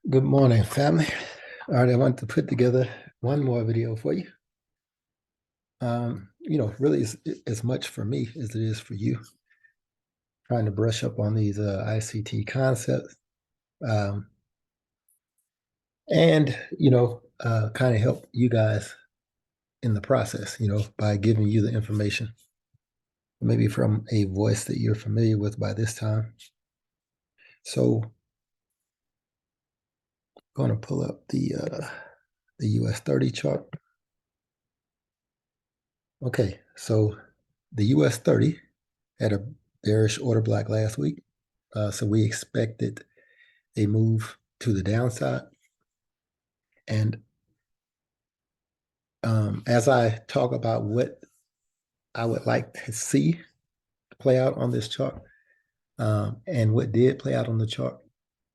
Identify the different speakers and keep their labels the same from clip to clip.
Speaker 1: Good morning, family. All right, I want to put together one more video for you. Really as much for me as it is for you, trying to brush up on these ICT concepts, um, and kind of help you guys in the process, by giving you the information, maybe from a voice that you're familiar with by this time. So, I'm going to pull up the US30 chart. Okay, so the US30 had a bearish order block last week. So we expected a move to the downside. And as I talk about what I would like to see play out on this chart, and what did play out on the chart,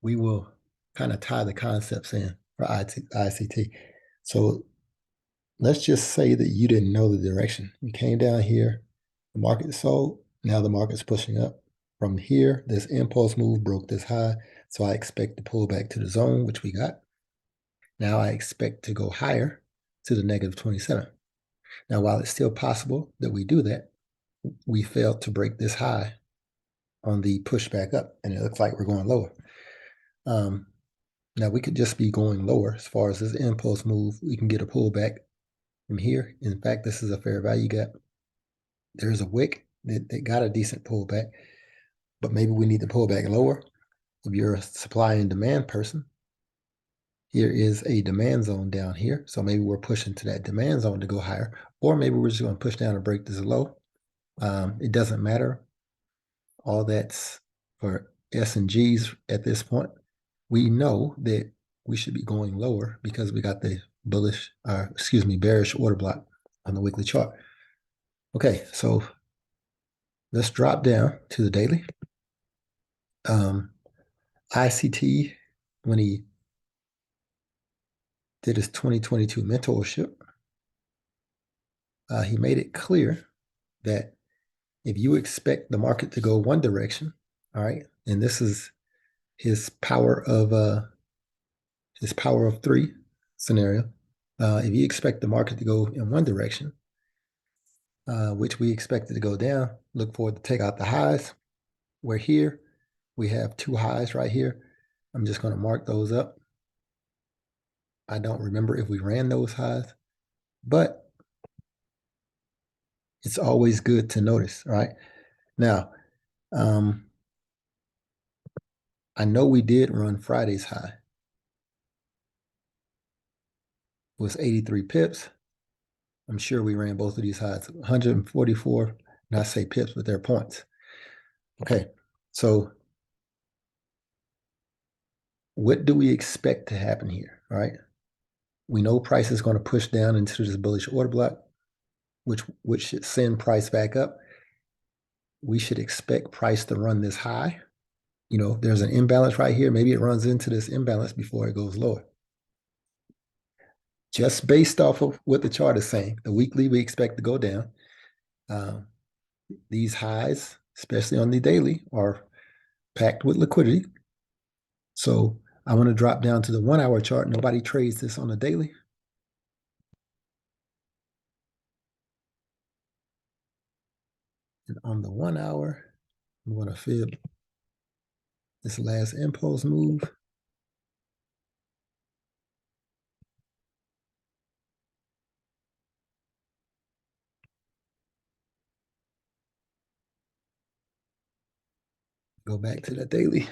Speaker 1: we will kind of tie the concepts in for ICT. So let's just say that you didn't know the direction. You came down here, the market sold, now the market's pushing up. From here, this impulse move broke this high, so I expect to pull back to the zone, which we got. Now I expect to go higher to the negative 27. Now, while it's still possible that we do that, we failed to break this high on the pushback up, and it looks like we're going lower. Now, we could just be going lower as far as this impulse move. We can get a pullback from here. In fact, this is a fair value gap. There's a wick that got a decent pullback, but maybe we need to pull back lower. If you're a supply and demand person, here is a demand zone down here. So maybe we're pushing to that demand zone to go higher, or maybe we're just going to push down and break this low. It doesn't matter. All that's for S and Gs at this point. We know that we should be going lower because we got the bearish order block on the weekly chart. Okay, so let's drop down to the daily. ICT, when he did his 2022 mentorship, he made it clear that if you expect the market to go one direction, all right, and this is his power of three scenario. If you expect the market to go in one direction, which we expected to go down, look forward to take out the highs. We're here. We have two highs right here. I'm just going to mark those up. I don't remember if we ran those highs, but it's always good to notice, right? Now, I know we did run Friday's high. It was 83 pips. I'm sure we ran both of these highs, 144, not say pips, but they're points. Okay, so what do we expect to happen here, all right? We know price is going to push down into this bullish order block, which should send price back up. We should expect price to run this high. There's an imbalance right here. Maybe it runs into this imbalance before it goes lower. Just based off of what the chart is saying, the weekly we expect to go down. These highs, especially on the daily, are packed with liquidity. So I want to drop down to the 1 hour chart. Nobody trades this on the daily. And on the 1 hour, I'm going to fib this last impulse move. Go back to the daily.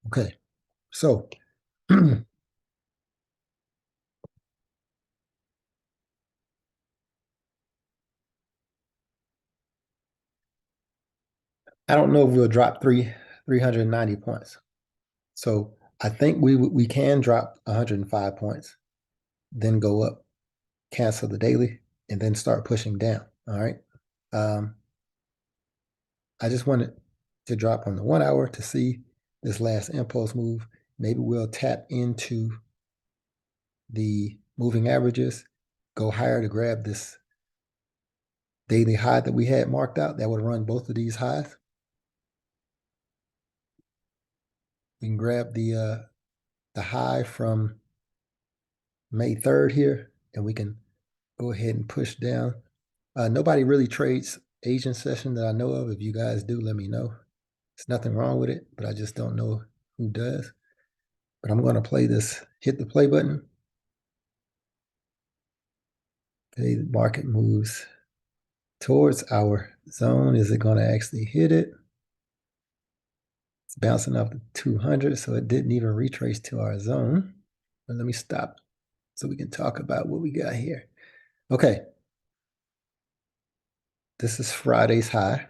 Speaker 1: Okay, so I don't know if we'll drop 390 points. So I think we can drop 105 points, then go up, cancel the daily, and then start pushing down. All right. I just wanted to drop on the 1 hour to see this last impulse move. Maybe we'll tap into the moving averages, go higher to grab this daily high that we had marked out, that would run both of these highs. We can grab the high from May 3rd here, and we can go ahead and push down. Nobody really trades Asian session that I know of. If you guys do, let me know. There's nothing wrong with it, but I just don't know who does. But I'm going to play this, hit the play button. Okay, the market moves towards our zone. Is it going to actually hit it? It's bouncing off the 200, so it didn't even retrace to our zone. But let me stop so we can talk about what we got here. Okay. This is Friday's high.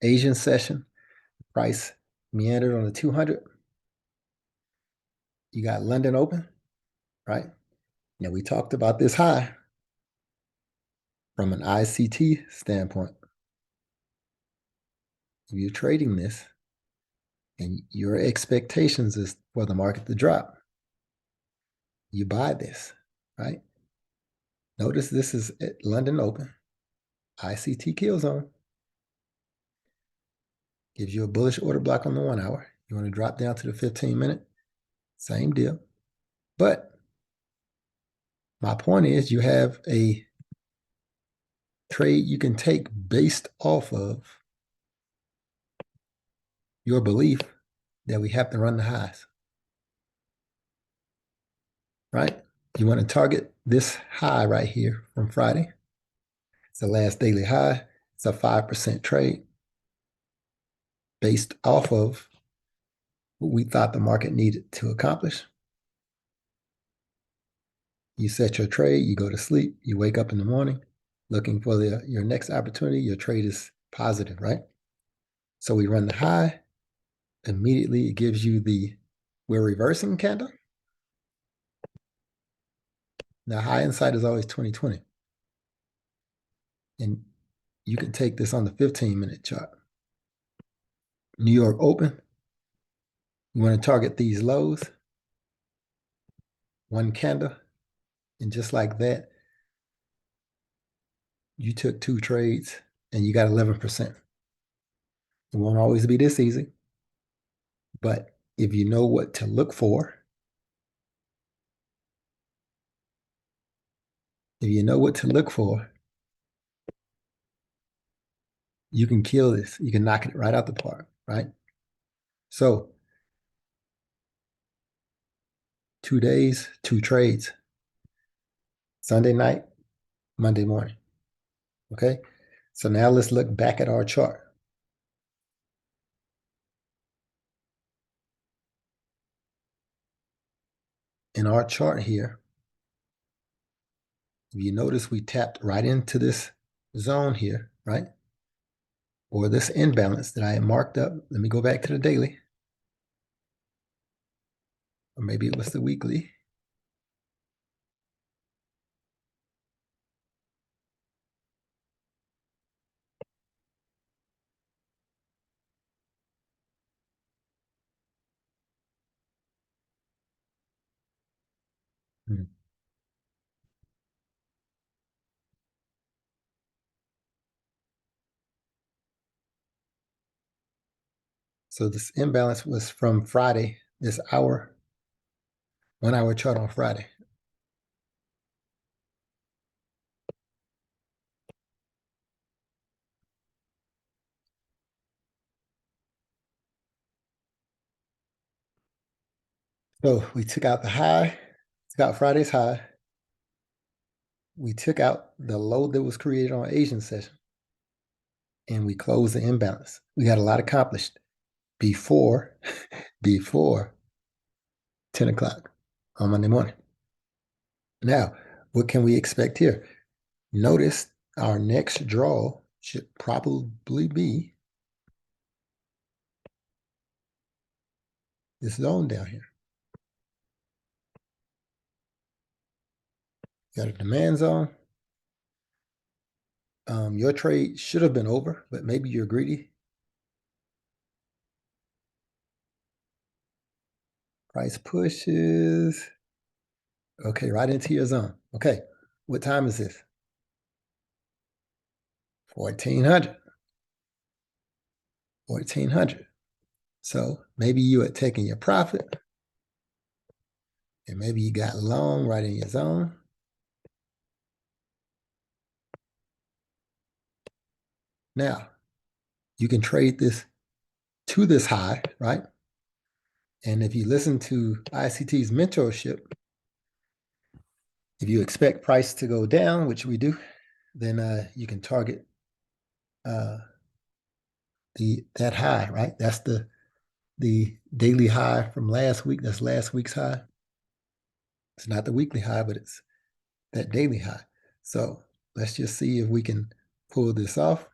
Speaker 1: Asian session, price meandered on the 200. You got London open, right? Now we talked about this high from an ICT standpoint. If you're trading this and your expectations is for the market to drop, you buy this, right? Notice this is at London open, ICT kill zone. Gives you a bullish order block on the 1 hour. You want to drop down to the 15-minute, same deal. But my point is you have a trade you can take based off of your belief that we have to run the highs, right? You want to target this high right here from Friday. It's the last daily high. It's a 5% trade based off of what we thought the market needed to accomplish. You set your trade, you go to sleep, you wake up in the morning looking for your next opportunity. Your trade is positive, right? So we run the high. Immediately it gives you we're reversing candle. Now high inside is always 2020. And you can take this on the 15-minute chart. New York open. You want to target these lows. One candle. And just like that, you took 2 trades and you got 11%. It won't always be this easy. But if you know what to look for, you can kill this. You can knock it right out the park, right? So 2 days, 2 trades. Sunday night, Monday morning. Okay? So now let's look back at our chart. In our chart here, if you notice, we tapped right into this zone here, right? Or this imbalance that I had marked up. Let me go back to the daily. Or maybe it was the weekly. So this imbalance was from Friday, this 1 hour chart on Friday. So we took out the high, took out Friday's high. We took out the low that was created on Asian session. And we closed the imbalance. We got a lot accomplished before 10 o'clock on Monday morning. Now, what can we expect here? Notice our next draw should probably be this zone down here. Got a demand zone. Your trade should have been over, but maybe you're greedy. Price pushes. Okay, right into your zone. Okay, what time is this? 1400. 1400. So maybe you had taken your profit and maybe you got long right in your zone. Now, you can trade this to this high, right? And if you listen to ICT's mentorship, if you expect price to go down, which we do, then you can target uh, that high, right? That's the daily high from last week. That's last week's high. It's not the weekly high, but it's that daily high. So let's just see if we can pull this off.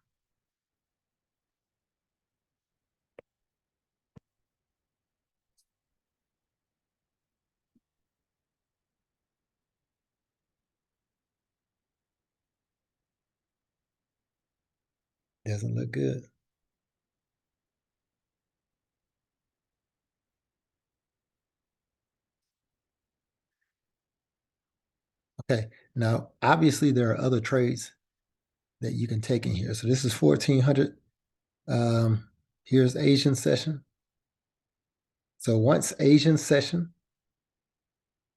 Speaker 1: Doesn't look good. Okay, now obviously there are other trades that you can take in here. So this is 1400. Here's Asian session. So once Asian session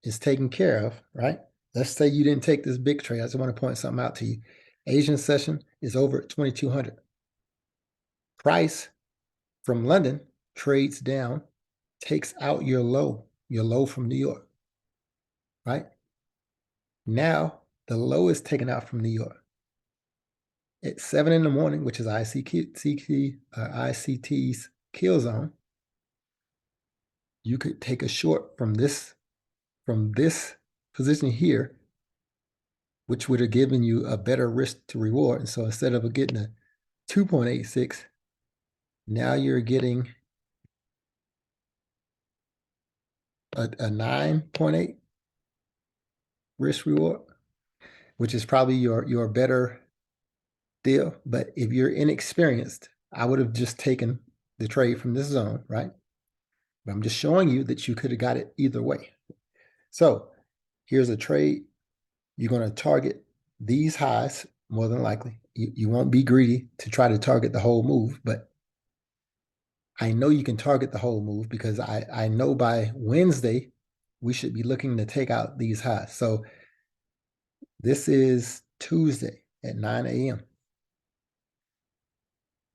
Speaker 1: is taken care of, right? Let's say you didn't take this big trade. I just want to point something out to you. Asian session is over at 2200. Price from London trades down, takes out your low from New York, right? Now the low is taken out from New York. At 7 in the morning, which is ICT's kill zone, you could take a short from this position here, which would have given you a better risk to reward. And so instead of getting a 2.86, now you're getting a 9.8 risk reward, which is probably your better deal. But if you're inexperienced, I would have just taken the trade from this zone, right? But I'm just showing you that you could have got it either way. So here's a trade. You're going to target these highs more than likely. You won't be greedy to try to target the whole move, but I know you can target the whole move because I know by Wednesday we should be looking to take out these highs. So this is Tuesday at 9 a.m.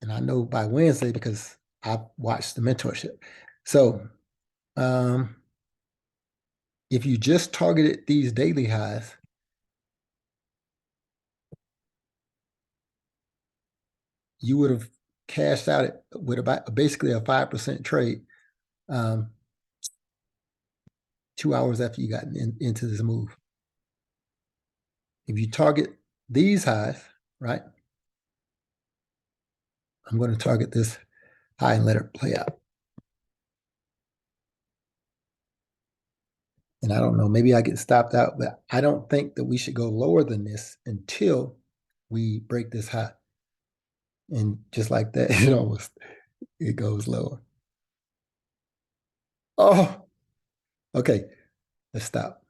Speaker 1: And I know by Wednesday because I've watched the mentorship. So if you just targeted these daily highs, you would have cashed out it with about basically a 5% trade 2 hours after you got into this move. If you target these highs, right? I'm going to target this high and let it play out. And I don't know, maybe I get stopped out, but I don't think that we should go lower than this until we break this high. And just like that, it goes lower. Oh, okay, let's stop.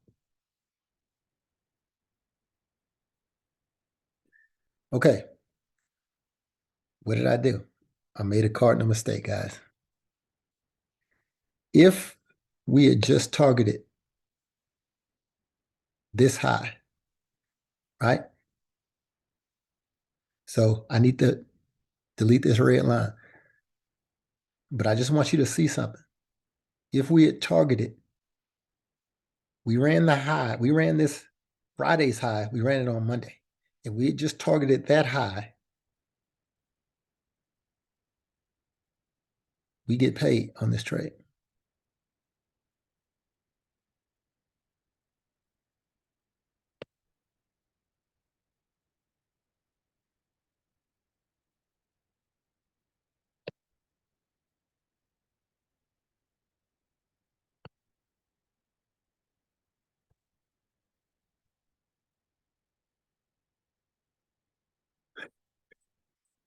Speaker 1: Okay, what did I do? I made a cardinal mistake, guys. If we had just targeted this high, right? So I need to delete this red line. But I just want you to see something. If we had targeted, we ran the high, we ran this Friday's high, we ran it on Monday. If we had just targeted that high, we get paid on this trade.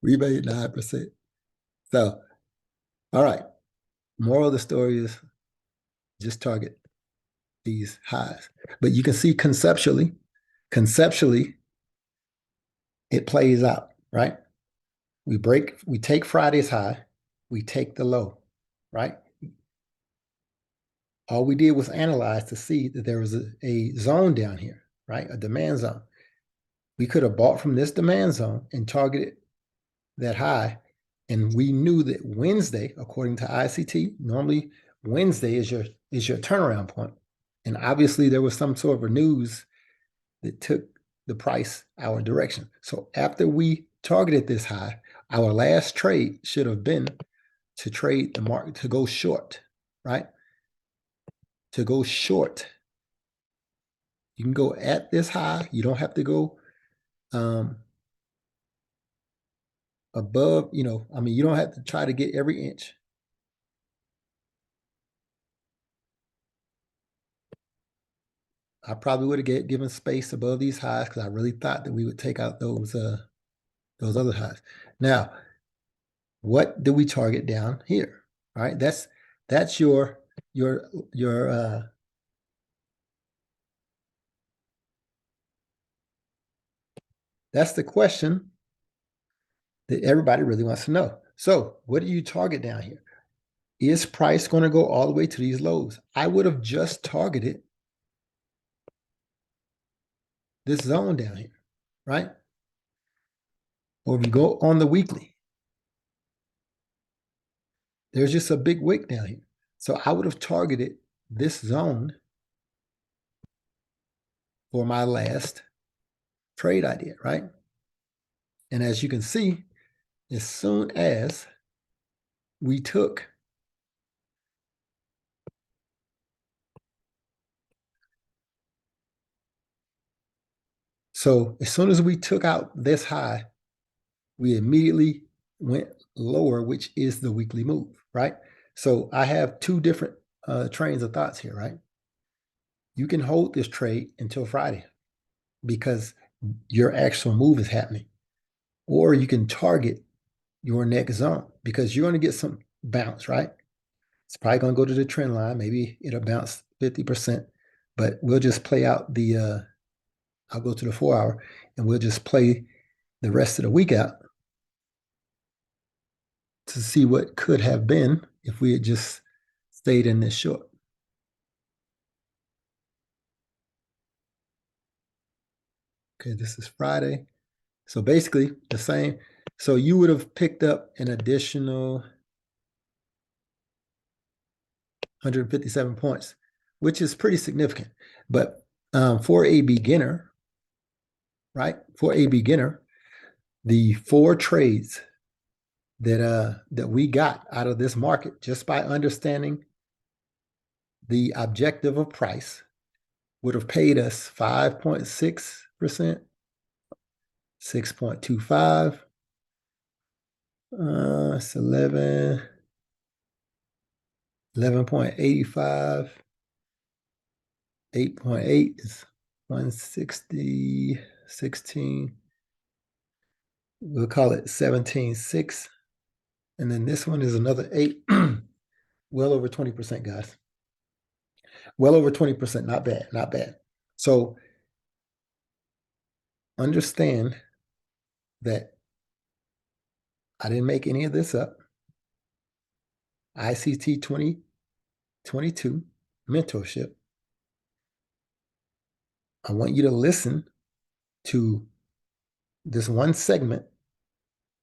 Speaker 1: We made 9%. So, all right. Moral of the story is just target these highs. But you can see conceptually, it plays out, right? We take Friday's high, we take the low, right? All we did was analyze to see that there was a zone down here, right? A demand zone. We could have bought from this demand zone and targeted that high. And we knew that Wednesday, according to ICT, normally Wednesday is your turnaround point. And obviously there was some sort of news that took the price our direction. So after we targeted this high, our last trade should have been to trade the market, to go short, right? To go short. You can go at this high. You don't have to go above, you don't have to try to get every inch. I probably would have given space above these highs because I really thought that we would take out those other highs. Now, what do we target down here? All right, that's your that's the question that everybody really wants to know. So what do you target down here? Is price going to go all the way to these lows? I would have just targeted this zone down here, right? Or if you go on the weekly, there's just a big wick down here. So I would have targeted this zone for my last trade idea, right? And as you can see, as soon as we took out this high, we immediately went lower, which is the weekly move, right? So I have two different trains of thoughts here, right? You can hold this trade until Friday because your actual move is happening. Or you can target your next zone because you're going to get some bounce, right? It's probably going to go to the trend line. Maybe it'll bounce 50%, but we'll just play out I'll go to the 4 hour and we'll just play the rest of the week out to see what could have been if we had just stayed in this short. Okay, this is Friday. So basically the same. So you would have picked up an additional 157 points, which is pretty significant. But for a beginner, right? For a beginner, the 4 trades that we got out of this market just by understanding the objective of price would have paid us 5.6%, 6.25, it's 11.85, 8.8 is 160, 16. We'll call it 17.6. And then this one is another 8. Well over 20%, guys. Well over 20%. Not bad. Not bad. So understand that I didn't make any of this up. ICT 2022 mentorship. I want you to listen to this one segment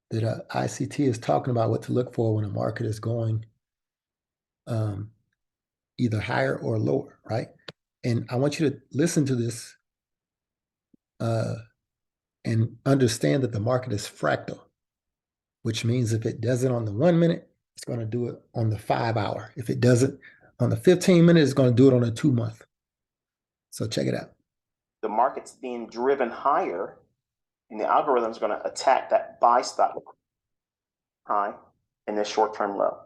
Speaker 1: that ICT is talking about what to look for when a market is going either higher or lower, right? And I want you to listen to this and understand that the market is fractal, which means if it does it on the 1 minute, it's going to do it on the 5 hour. If it does it on the 15 minute, it's going to do it on the 2 month. So check it out.
Speaker 2: The market's being driven higher, and the algorithm is going to attack that buy stop high and this short-term low.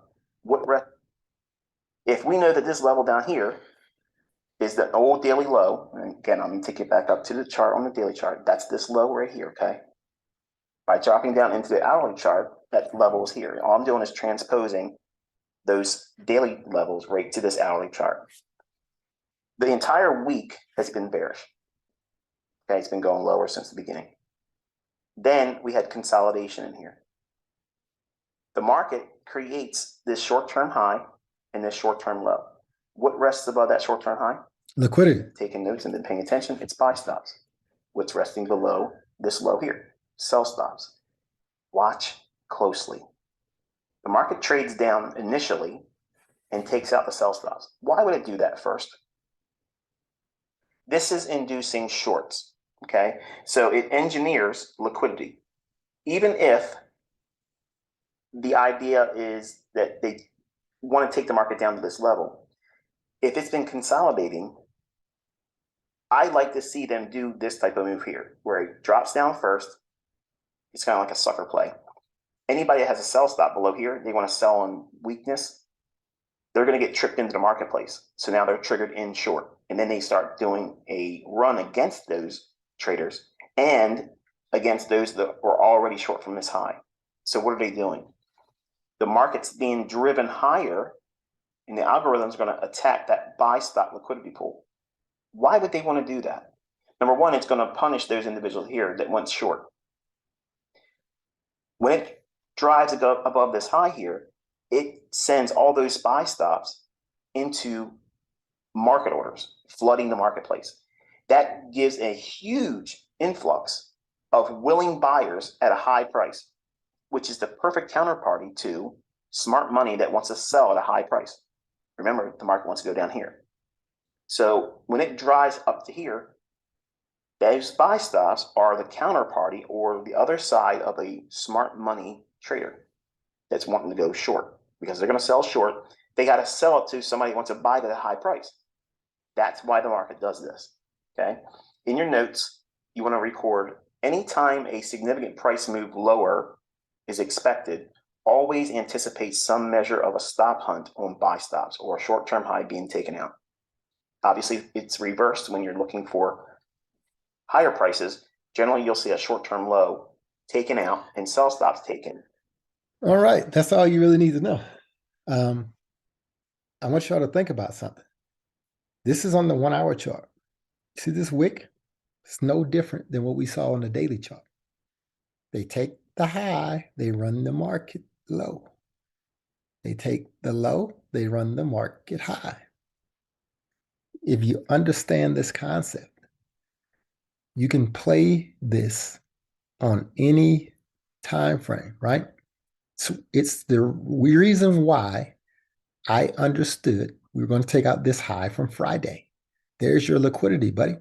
Speaker 2: If we know that this level down here is the old daily low, and again, I'm going to take it back up to the chart on the daily chart. That's this low right here, okay? By dropping down into the hourly chart, that level is here. All I'm doing is transposing those daily levels right to this hourly chart. The entire week has been bearish. Okay, it's been going lower since the beginning. Then we had consolidation in here. The market creates this short-term high and this short-term low. What rests above that short-term high?
Speaker 1: Liquidity.
Speaker 2: Taking notes and then paying attention, it's buy stops. What's resting below this low here? Sell stops. Watch closely. The market trades down initially and takes out the sell stops. Why would it do that first? This is inducing shorts, okay? So it engineers liquidity. Even if the idea is that they want to take the market down to this level, if it's been consolidating, I like to see them do this type of move here, where it drops down first. It's kind of like a sucker play. Anybody that has a sell stop below here, they want to sell on weakness, they're going to get tripped into the marketplace. So now they're triggered in short. And then they start doing a run against those traders and against those that were already short from this high. So what are they doing? The market's being driven higher, and the algorithm is going to attack that buy stop liquidity pool. Why would they want to do that? Number one, it's going to punish those individuals here that went short. When it drives above this high here, it sends all those buy stops into market orders, flooding the marketplace. That gives a huge influx of willing buyers at a high price, which is the perfect counterparty to smart money that wants to sell at a high price. Remember, the market wants to go down here. So when it drives up to here, those buy stops are the counterparty or the other side of a smart money trader that's wanting to go short, because they're going to sell short. They got to sell it to somebody who wants to buy it at a high price. That's why the market does this. Okay. In your notes, you want to record anytime a significant price move lower is expected, always anticipate some measure of a stop hunt on buy stops or a short-term high being taken out. Obviously, it's reversed when you're looking for higher prices. Generally, you'll see a short-term low taken out and sell stops taken.
Speaker 1: All right. That's all you really need to know. I want y'all to think about something. This is on the 1 hour chart. See this wick? It's no different than what we saw on the daily chart. They take the high, they run the market low. They take the low, they run the market high. If you understand this concept, you can play this on any time frame, right? So it's the reason why I understood we were going to take out this high from Friday. There's your liquidity, buddy.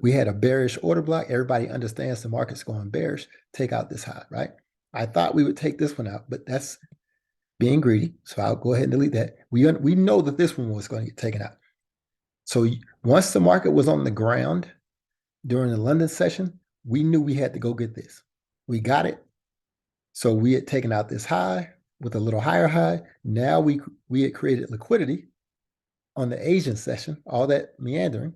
Speaker 1: We had a bearish order block. Everybody understands the market's going bearish. Take out this high, right? I thought we would take this one out, but that's being greedy. So I'll go ahead and delete that. We know that this one was going to get taken out. So once the market was on the ground during the London session, we knew we had to go get this. We got it. So we had taken out this high with a little higher high. Now we had created liquidity on the Asian session, all that meandering.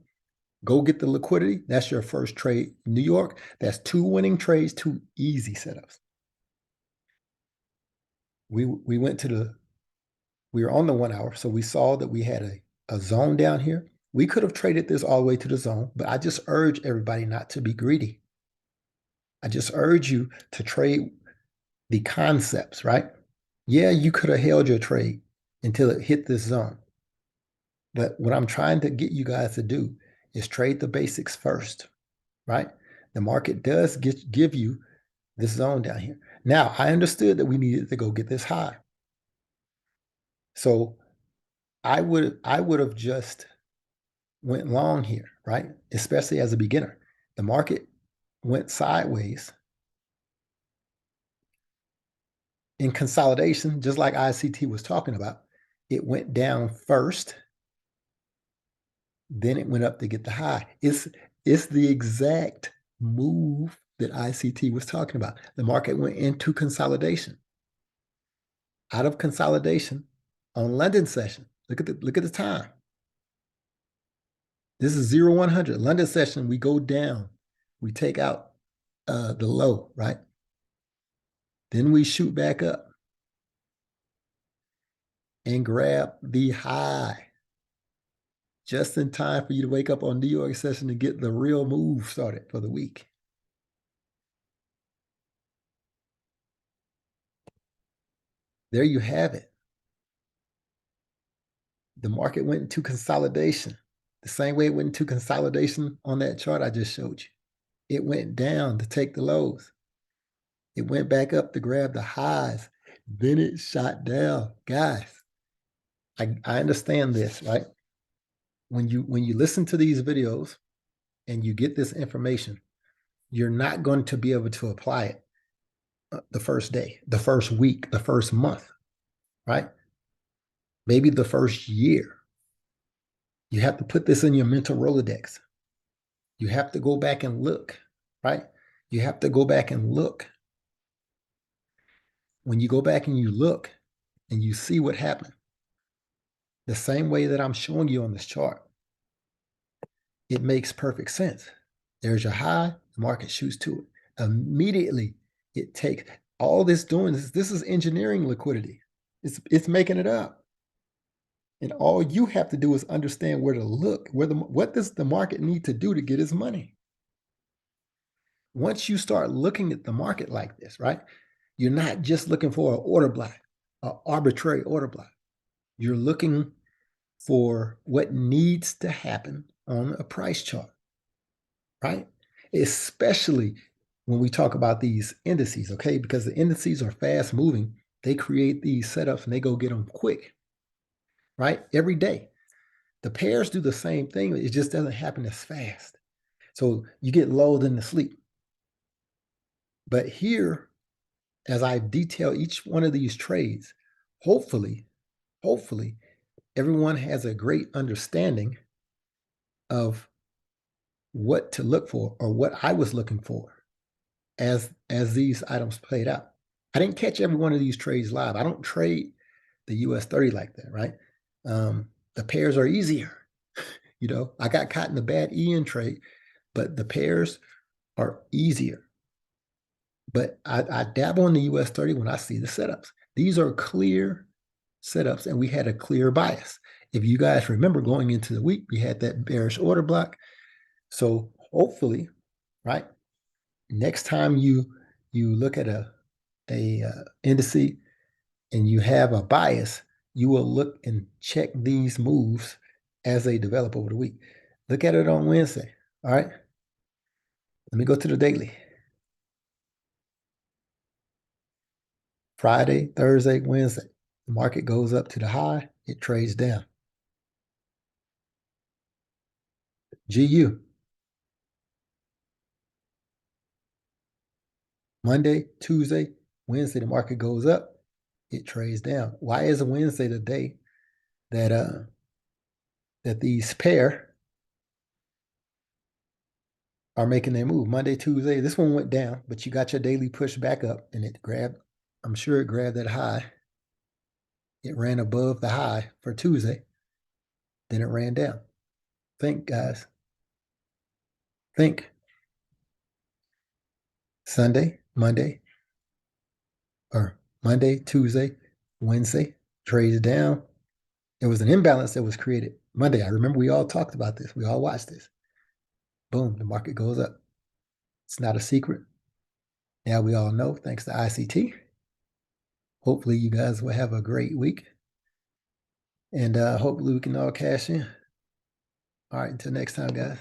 Speaker 1: Go get the liquidity. That's your first trade. New York, that's 2 winning trades, 2 easy setups. We went to we were on the 1 hour, so we saw that we had a zone down here. We could have traded this all the way to the zone, but I just urge everybody not to be greedy. I just urge you to trade the concepts, right? Yeah, you could have held your trade until it hit this zone. But what I'm trying to get you guys to do is trade the basics first, right? The market does give you this zone down here. Now, I understood that we needed to go get this high. So I would have just went long here, right? Especially as a beginner. The market went sideways in consolidation, just like ICT was talking about. It went down first, then it went up to get the high. It's the exact move that ICT was talking about. The market went into consolidation. Out of consolidation on London session. Look at the time. This is 0-100. London session, we go down. We take out the low, right? Then we shoot back up. and grab the high just in time for you to wake up on New York session and get the real move started for the week. There you have it. The market went into consolidation. The same way it went into consolidation on that chart I just showed you. It went down to take the lows. It went back up to grab the highs. Then it shot down. Guys, I understand this, right? When you listen to these videos and you get this information, you're not going to be able to apply it the first day, the first week, the first month, right? Maybe the first year. You have to put this in your mental Rolodex. You have to go back and look, right? You have to go back and look. When you go back and you look and you see what happened, the same way that I'm showing you on this chart, it makes perfect sense. There's your high, the market shoots to it. Immediately, it takes all this doing this is engineering liquidity. It's making it up. And all you have to do is understand where to look, what does the market need to do to get its money? Once you start looking at the market like this, right? You're not just looking for an order block, an arbitrary order block. You're looking for what needs to happen on a price chart, right? Especially when we talk about these indices, okay? Because the indices are fast moving. They create these setups and they go get them quick, right? Every day. The pairs do the same thing. It just doesn't happen as fast. So you get lulled into sleep. But here, as I detail each one of these trades, hopefully, everyone has a great understanding of what to look for or what I was looking for as these items played out. I didn't catch every one of these trades live. I don't trade the US30 like that, right? The pairs are easier. You know, I got caught in the bad EN trade, but the pairs are easier. But I dabble in the US30 when I see the setups. These are clear setups, and we had a clear bias. If you guys remember going into the week, we had that bearish order block. So hopefully, right, next time you look at a indice and you have a bias, you will look and check these moves as they develop over the week. Look at it on Wednesday. All right. Let me go to the daily. Friday, Thursday, Wednesday. The market goes up to the high, it trades down. GU. Monday, Tuesday, Wednesday, the market goes up, it trades down. Why is Wednesday the day that that these pair are making their move? Monday, Tuesday, this one went down, but you got your daily push back up and it grabbed, I'm sure it grabbed that high. It ran above the high for Tuesday. Then it ran down. Think, guys. Think. Sunday, Monday, or Monday, Tuesday, Wednesday, trades down. There was an imbalance that was created Monday. I remember we all talked about this. We all watched this. Boom, the market goes up. It's not a secret. Now we all know, thanks to ICT. Hopefully you guys will have a great week. And hopefully we can all cash in. All right, until next time, guys.